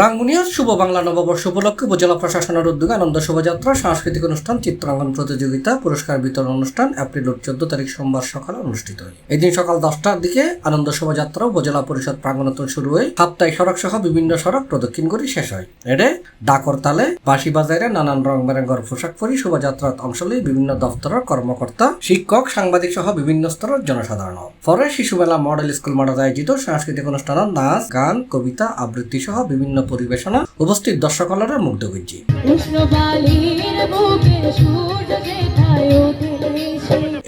রাঙ্গুনিয়ার শুভ বাংলা নববর্ষ উপলক্ষে উপজেলা প্রশাসনের উদ্যোগে আনন্দ শোভাযাত্রা, সাংস্কৃতিক অনুষ্ঠান, চিত্রাঙ্কন প্রতিযোগিতা, পুরস্কার বিতরণ অনুষ্ঠান এপ্রিলের 14 তারিখ সোমবার সকালে অনুষ্ঠিত হয়। এদিন সকাল 10টার দিকে আনন্দ শোভাযাত্রা উপজেলা পরিষদ প্রাঙ্গণে শুরু হয়ে সাপ্তাহিক সড়ক সহ বিভিন্ন সড়ক প্রদক্ষিণ করে শেষ হয়। এতে ডাকর তালে বাঁশি বাজারে নানান রং বেরঙের পোশাক পরি শোভাযাত্রার অংশ নিয়ে বিভিন্ন দপ্তরের কর্মকর্তা, শিক্ষক, সাংবাদিক সহ বিভিন্ন স্তরের জনসাধারণ। পরে শিশু মেলা মডেল স্কুল মাঠে আয়োজিত সাংস্কৃতিক অনুষ্ঠানে নাচ, গান, কবিতা, আবৃত্তি সহ বিভিন্ন পরিবেশনা উপস্থিত দর্শকরা মুগ্ধ করছে।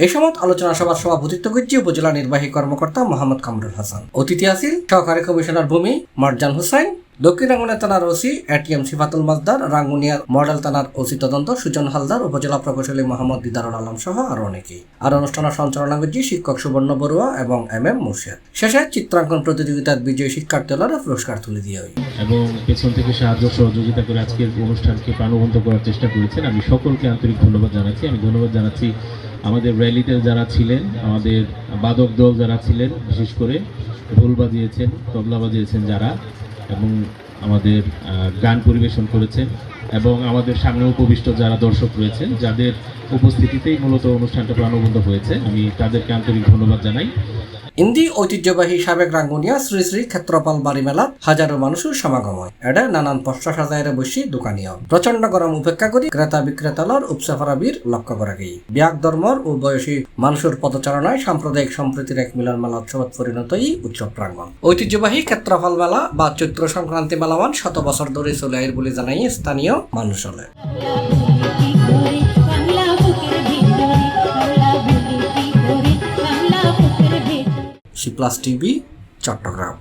এই সময় আলোচনা সভার সভাপতিত্ব করছে উপজেলা নির্বাহী কর্মকর্তা মোহাম্মদ কামরুল হাসান। অতিথি আছেন সহকারী কমিশনার ভূমি মারজান হোসেন, দক্ষিণ রাঙ্গুনিয়া থানার ওসি এটিএম সিফাতুল মাজদার, রাঙ্গুনিয়ার মডেল থানার ওসি তদন্ত সুজন হালদার, উপজেলা প্রকৌশলী মোহাম্মদ দিদারুল আলম সহ আরো অনেকেই। আর অনুষ্ঠানের সঞ্চালনা করছে শিক্ষক সুবর্ণ বড়ুয়া এবং এম মুর্শিদ। শেষে চিত্রাঙ্কন প্রতিযোগিতার বিজয়ী শিক্ষার্থীরা পুরস্কার তুলে দিয়ে হয় এবং পেছন থেকে সাহায্য সহযোগিতা করে আজকের অনুষ্ঠানকে প্রাণবন্ত করার চেষ্টা করেছেন। আমি সকলকে আন্তরিক ধন্যবাদ জানাচ্ছি। আমি ধন্যবাদ জানাচ্ছি আমাদের র্যালিতে যারা ছিলেন, আমাদের বাদক দল যারা ছিলেন, বিশেষ করে ঢোল বাজিয়েছেন, তবলা বাজিয়েছেন যারা, এবং আমাদের গান পরিবেশন করেছেন, এবং আমাদের সামনে উপবিষ্ট যারা দর্শক রয়েছেন, যাদের উপস্থিতিতেই মূলত অনুষ্ঠানটা প্রাণবন্ত হয়েছে, আমি তাদেরকে আন্তরিক ধন্যবাদ জানাই। ইন্দি ঐতিহ্যবাহী সাবেক রাঙ্গুনিয়া শ্রী শ্রী ক্ষেত্রপাল বাড়ি মেলা হাজারো মানুষের সমাগম হয়। এটা নানান পশরা সাজায় বসি দোকানীয় প্রচন্ড গরম উপেক্ষা করি ক্রেতা বিক্রেতালর উপসাফারাবির লক্ষ্য করা গিয়ে ব্যাগ ধর্মর ও বয়সী মানুষের পদচারণায় সাম্প্রদায়িক সম্প্রীতির এক মিলন মেলা উৎসব পরিণতই উৎসব প্রাঙ্গণ। ঐতিহ্যবাহী ক্ষেত্রপাল মেলা বা চৈত্র সংক্রান্তি মেলামান 100 বছর ধরে চলে আয় বলে জানাই স্থানীয় মানুষ হলে। C+ TV Chittagong.